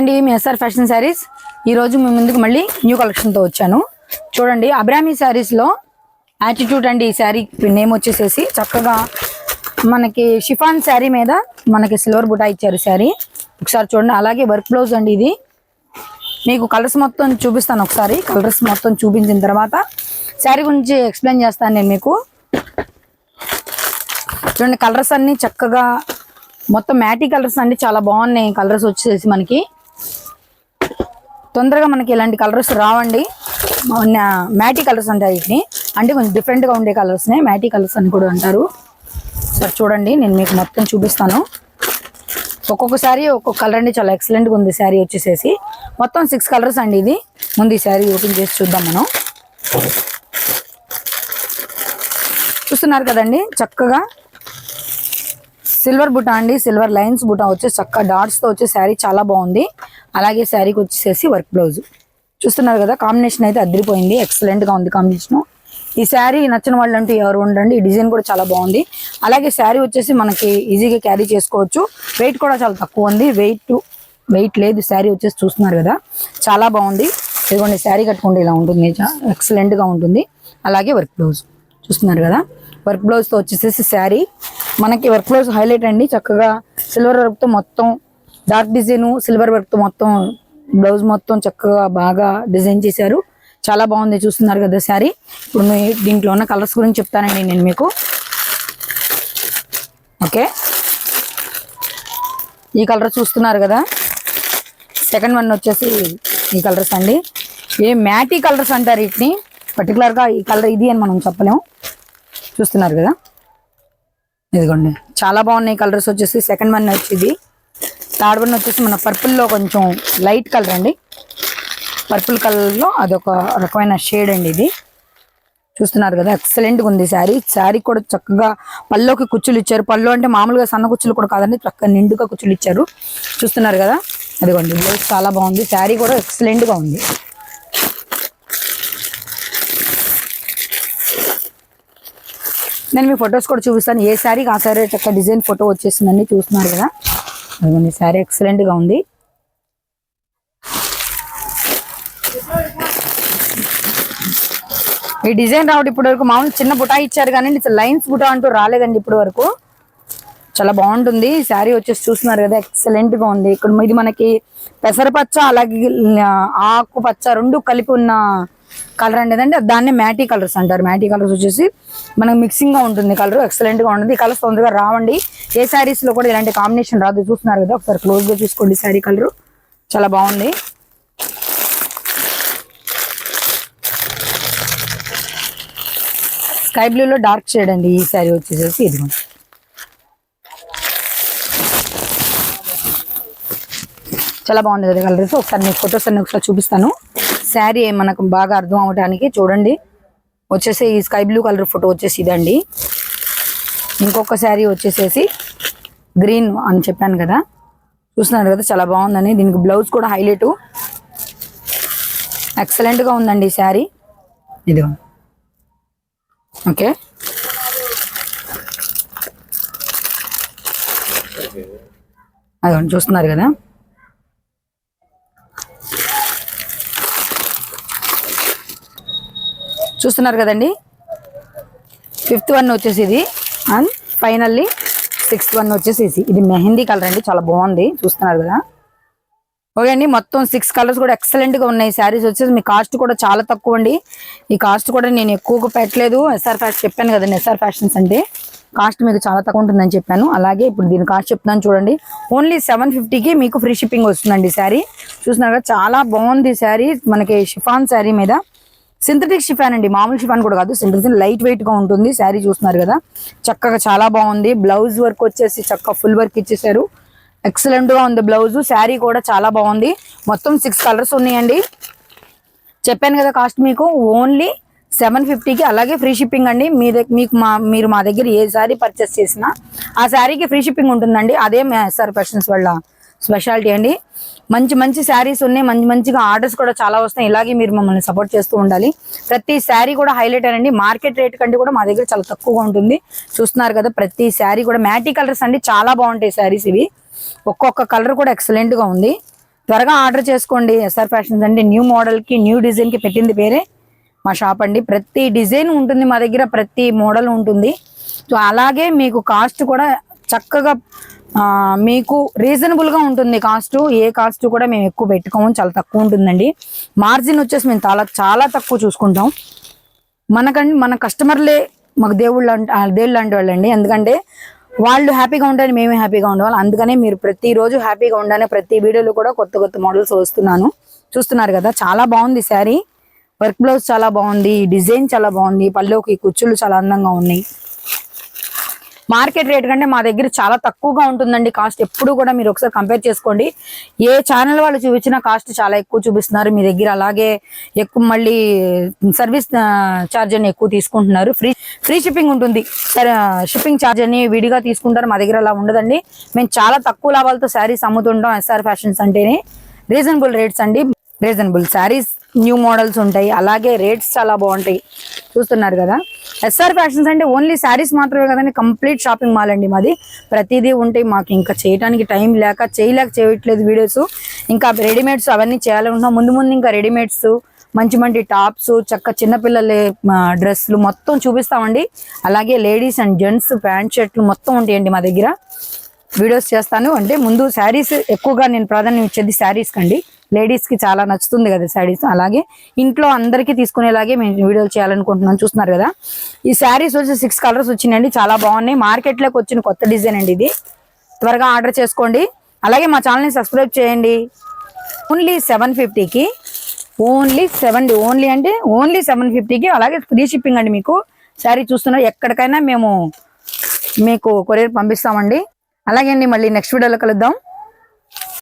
అండి మీ SR fashion saris ఈ రోజు మీ ముందుకు మళ్ళీ న్యూ కలెక్షన్ తో వచ్చాను. చూడండి అబ్రామీ శారీస్ లో యాటిట్యూడ్ అండి. ఈ శారీ నేమ్ వచ్చేసేసి చక్కగా మనకి షిఫాన్ శారీ మీద మనకి సిల్వర్ బుటా ఇచ్చారు శారీ. ఒకసారి చూడండి. అలాగే వర్క్ బ్లౌజ్ అండి. ఇది మీకు కలర్స్ మొత్తం చూపిస్తాను. ఒకసారి కలర్స్ మొత్తం చూపించిన తర్వాత శారీ గురించి ఎక్స్ప్లెయిన్ చేస్తాను నేను మీకు. చూడండి కలర్స్ అన్ని చక్కగా మొత్తం మ్యాటీ కలర్స్ అండి, చాలా బాగున్నాయి కలర్స్ వచ్చేసి. మనకి తొందరగా మనకి ఇలాంటి కలర్స్ రావండి. మ్యాటీ కలర్స్ అంటారు వీటిని, అంటే కొంచెం డిఫరెంట్గా ఉండే కలర్స్నే మ్యాటీ కలర్స్ అని కూడా అంటారు. సరే చూడండి నేను మీకు మొత్తం చూపిస్తాను. ఒక్కొక్క శారీ ఒక్కొక్క కలర్ అండి, చాలా ఎక్సలెంట్గా ఉంది శారీ వచ్చేసేసి. మొత్తం 6 కలర్స్ అండి. ఇది ముందు ఈ శారీ ఓపెన్ చేసి చూద్దాం మనం. చూస్తున్నారు కదండి చక్కగా సిల్వర్ బుటా అండి, సిల్వర్ లైన్స్ బుటా వచ్చేసి చక్కగా డాట్స్తో వచ్చే శారీ చాలా బాగుంది. అలాగే శారీకి వచ్చేసేసి వర్క్ బ్లౌజ్ చూస్తున్నారు కదా. కాంబినేషన్ అయితే అదిరిపోయింది, ఎక్సలెంట్గా ఉంది కాంబినేషన్. ఈ శారీ నచ్చిన వాళ్ళు అంటూ ఎవరు ఉండండి. ఈ డిజైన్ కూడా చాలా బాగుంది. అలాగే శారీ వచ్చేసి మనకి ఈజీగా క్యారీ చేసుకోవచ్చు. వెయిట్ కూడా చాలా తక్కువ ఉంది, వెయిట్ లేదు శారీ వచ్చేసి. చూస్తున్నారు కదా చాలా బాగుంది. ఇదిగోండి శారీ కట్టుకుంటే ఇలా ఉంటుంది, ఎక్సలెంట్గా ఉంటుంది. అలాగే వర్క్ బ్లౌజ్ చూస్తున్నారు కదా. వర్క్ బ్లౌజ్తో వచ్చేసేసి శారీ మనకి వర్క్ బ్లౌజ్ హైలైట్ అండి. చక్కగా సిల్వర్ వర్క్తో మొత్తం డార్క్ డిజైన్, సిల్వర్ వర్క్తో మొత్తం బ్లౌజ్ మొత్తం చక్కగా బాగా డిజైన్ చేశారు. చాలా బాగుంది చూస్తున్నారు కదా శారీ. ఇప్పుడు దీంట్లో ఉన్న కలర్స్ గురించి చెప్తానండి నేను మీకు. ఓకే, ఈ కలర్ చూస్తున్నారు కదా. సెకండ్ వన్ వచ్చేసి ఈ కలర్స్ అండి. ఏ మ్యాటీ కలర్స్ అంటారు వీటిని. పర్టికులర్గా ఈ కలర్ ఇది అని మనం చెప్పలేము. చూస్తున్నారు కదా ఇదిగోండి చాలా బాగున్నాయి కలర్స్ వచ్చేసి. సెకండ్ వన్ వచ్చేది. థర్డ్ వన్ వచ్చేసి మన పర్పుల్లో కొంచెం లైట్ కలర్ అండి. పర్పుల్ కలర్లో అదొక రకమైన షేడ్ అండి. ఇది చూస్తున్నారు కదా ఎక్సలెంట్గా ఉంది శారీ. శారీ కూడా చక్కగా పల్లోకి కుచ్చులు ఇచ్చారు. పళ్ళు అంటే మామూలుగా సన్న కుచ్చులు కూడా కాదండి, చక్కగా నిండుగా కుచ్చులు ఇచ్చారు. చూస్తున్నారు కదా అదిగోండి బ్లౌజ్ చాలా బాగుంది. శారీ కూడా ఎక్సలెంట్గా ఉంది. నేను మీ ఫొటోస్ కూడా చూపిస్తాను. ఏ శారీకి ఆ శారీ చక్కగా డిజైన్ ఫోటో వచ్చేసిందండి. చూస్తున్నారు కదా అదిగోండి శారీ ఎక్సలెంట్గా ఉంది. ఈ డిజైన్ రావడం ఇప్పటి వరకు మామూలు చిన్న బుటా ఇచ్చారు కానీ లైన్స్ బుటా అంటూ రాలేదండి ఇప్పటి వరకు. చాలా బాగుంటుంది శారీ వచ్చేసి. చూస్తున్నారు కదా ఎక్సలెంట్గా ఉంది. ఇక్కడ ఇది మనకి పెసరపచ్చ అలాగే ఆకుపచ్చ రెండు కలిపి ఉన్న కలర్ అండి. అంటే దాన్ని మ్యాటీ కలర్స్ అంటారు. మ్యాటీ కలర్స్ వచ్చేసి మనకు మిక్సింగ్ గా ఉంటుంది. కలర్ ఎక్సలెంట్ గా ఉంటుంది. ఈ కలర్స్ తొందరగా రావండి. ఏ శారీస్ లో కూడా ఇలాంటి కాంబినేషన్ రాదు. చూస్తున్నారు కదా ఒకసారి క్లోజ్ గా చూసుకోండి. శారీ కలర్ చాలా బాగుంది. స్కై బ్లూలో డార్క్ షేడ్ అండి ఈ శారీ వచ్చేసేసి. ఇది చాలా బాగుంది కదా కలర్స్. ఒకసారి మీకు ఫొటోస్ అన్ని ఒకసారి చూపిస్తాను. శారీ మనకు బాగా అర్థం అవడానికి చూడండి. వచ్చేసి ఈ స్కై బ్లూ కలర్ ఫోటో వచ్చేసి ఇదండి. ఇంకొక శారీ వచ్చేసేసి గ్రీన్ అని చెప్పాను కదా. చూస్తున్నారు కదా చాలా బాగుందని. దీనికి బ్లౌజ్ కూడా హైలైట్ ఎక్సలెంట్గా ఉందండి ఈ శారీ. ఇది ఓకే అదిగోండి చూస్తున్నారు కదా. చూస్తున్నారు కదండి. 5th వన్ వచ్చేసి ఇది. అండ్ ఫైనల్లీ 6th వన్ వచ్చేసి ఇది మెహందీ కలర్ అండి. చాలా బాగుంది చూస్తున్నారు కదా. ఓకే అండి మొత్తం 6 కలర్స్ కూడా ఎక్సలెంట్గా ఉన్నాయి. శారీస్ వచ్చేసి మీ కాస్ట్ కూడా చాలా తక్కువ అండి. ఈ కాస్ట్ కూడా నేను ఎక్కువగా పెట్టలేదు. ఎస్ఆర్ ఫ్యాషన్ చెప్పాను కదండి. ఎస్ఆర్ ఫ్యాషన్స్ అంటే కాస్ట్ మీకు చాలా తక్కువ ఉంటుందని చెప్పాను. అలాగే ఇప్పుడు దీని కాస్ట్ చెప్తున్నాను చూడండి. ఓన్లీ 750కి మీకు ఫ్రీ షిప్పింగ్ వస్తుందండి శారీ. చూస్తున్నారు కదా చాలా బాగుంది శారీ. మనకి షిఫాన్ శారీ మీద సింథటిక్ షిఫాన్ అండి, మామూలు షిఫాన్ కూడా కాదు. సింథటిక్ లైట్ వెయిట్ గా ఉంటుంది శారీ. చూస్తున్నారు కదా చక్కగా చాలా బాగుంది. బ్లౌజ్ వర్క్ వచ్చేసి చక్కగా ఫుల్ వర్క్ ఇచ్చేసారు. ఎక్సలెంట్ గా ఉంది బ్లౌజ్. శారీ కూడా చాలా బాగుంది. మొత్తం 6 కలర్స్ ఉన్నాయండి. చెప్పాను కదా కాస్ట్ మీకు ఓన్లీ 750కి. అలాగే ఫ్రీ షిప్పింగ్ అండి. మీరు మా దగ్గర ఏ శారీ పర్చేస్ చేసినా ఆ శారీకి ఫ్రీ షిప్పింగ్ ఉంటుందండి. అదే ఎస్ఆర్ ఫ్యాషన్స్ వల్ల స్పెషాలిటీ అండి. మంచి మంచి శారీస్ ఉన్నాయి. మంచిగా ఆర్డర్స్ కూడా చాలా వస్తాయి. ఇలాగే మీరు మమ్మల్ని సపోర్ట్ చేస్తూ ఉండాలి. ప్రతి శారీ కూడా హైలైట్ అండి. మార్కెట్ రేట్ కంటే కూడా మా దగ్గర చాలా తక్కువగా ఉంటుంది. చూస్తున్నారు కదా ప్రతి శారీ కూడా మ్యాటీ కలర్స్ అండి. చాలా బాగుంటాయి శారీస్ ఇవి. ఒక్కొక్క కలర్ కూడా ఎక్సలెంట్ గా ఉంది. త్వరగా ఆర్డర్ చేసుకోండి. ఎస్ఆర్ ఫ్యాషన్స్ అంటే న్యూ మోడల్కి న్యూ డిజైన్కి పెట్టింది పేరే మా షాప్ అండి. ప్రతి డిజైన్ ఉంటుంది మా దగ్గర, ప్రతి మోడల్ ఉంటుంది. సో అలాగే మీకు కాస్ట్ కూడా చక్కగా మీకు రీజనబుల్గా ఉంటుంది. కాస్ట్ ఏ కాస్ట్ కూడా మేము ఎక్కువ పెట్టుకోము, చాలా తక్కువ ఉంటుందండి. మార్జిన్ వచ్చేసి మేము చాలా తక్కువ చూసుకుంటాం. మన కస్టమర్లే మాకు దేవుళ్ళు లాంటి వాళ్ళండి. ఎందుకంటే వాళ్ళు హ్యాపీగా ఉండాలి, మేమే హ్యాపీగా ఉండాలి. అందుకనే మీరు ప్రతిరోజు హ్యాపీగా ఉండాలి. ప్రతి వీడియోలో కూడా కొత్త మోడల్స్ చూస్తున్నారు కదా. చాలా బాగుంది శారీ, వర్క్ బ్లౌజ్ చాలా బాగుంది, డిజైన్ చాలా బాగుంది, పళ్ళుకి కుచ్చులు చాలా అందంగా ఉన్నాయి. మార్కెట్ రేట్ కంటే మా దగ్గర చాలా తక్కువగా ఉంటుందండి కాస్ట్. ఎప్పుడు కూడా మీరు ఒకసారి కంపేర్ చేసుకోండి. ఏ ఛానల్ వాళ్ళు చూపించిన కాస్ట్ చాలా ఎక్కువ చూపిస్తున్నారు మీ దగ్గర. అలాగే ఎక్కువ మళ్ళీ సర్వీస్ ఛార్జ్ అని ఎక్కువ తీసుకుంటున్నారు. ఫ్రీ షిప్పింగ్ ఉంటుంది. షిప్పింగ్ ఛార్జ్ అని విడిగా తీసుకుంటారు. మా దగ్గర అలా ఉండదండి. మేము చాలా తక్కువ లాభాలతో శారీస్ అమ్ముతుంటాం. ఎస్ఆర్ ఫ్యాషన్స్ అంటేనే రీజనబుల్ రేట్స్ అండి. రీజనబుల్ శారీస్, న్యూ మోడల్స్ ఉంటాయి. అలాగే రేట్స్ చాలా బాగుంటాయి. చూస్తున్నారు కదా. ఎస్ఆర్ ఫ్యాషన్స్ అంటే ఓన్లీ శారీస్ మాత్రమే కదండి, కంప్లీట్ షాపింగ్ మాల్ అండి మాది. ప్రతిదీ ఉంటాయి. మాకు ఇంకా చేయడానికి టైం చేయట్లేదు వీడియోస్. ఇంకా రెడీమేడ్స్ అవన్నీ చేయాలనుకుంటున్నాం. ముందు ఇంకా రెడీమేడ్స్, మంచి టాప్స్, చిన్నపిల్లల డ్రెస్సులు మొత్తం చూపిస్తామండి. అలాగే లేడీస్ అండ్ జెంట్స్ ప్యాంట్ షర్ట్లు మొత్తం ఉంటాయండి మా దగ్గర. వీడియోస్ చేస్తాను. అంటే ముందు శారీస్ ఎక్కువగా నేను ప్రాధాన్యం ఇచ్చేది శారీస్ కండి. లేడీస్ కి చాలా నచ్చుతుంది కదా శారీస్. అలాగే ఇంట్లో అందరికీ తీసుకునేలాగే మేము వీడియోలు చేయాలనుకుంటున్నాం. చూస్తున్నారు కదా. ఈ శారీస్ వచ్చి 6 కలర్స్ వచ్చినాయండి, చాలా బాగున్నాయి. మార్కెట్ లోకి వచ్చిన కొత్త డిజైన్ అండి ఇది. త్వరగా ఆర్డర్ చేసుకోండి. అలాగే మా ఛానల్ని సబ్స్క్రైబ్ చేయండి. ఓన్లీ 750కి, ఓన్లీ 750కి. అలాగే ఫ్రీ షిప్పింగ్ అండి. మీకు శారీ చూస్తున్నారు, ఎక్కడికైనా మేము మీకు కొరియర్ పంపిస్తామండి. అలాగే అండి, మళ్ళీ నెక్స్ట్ వీడియోలో కలుద్దాం.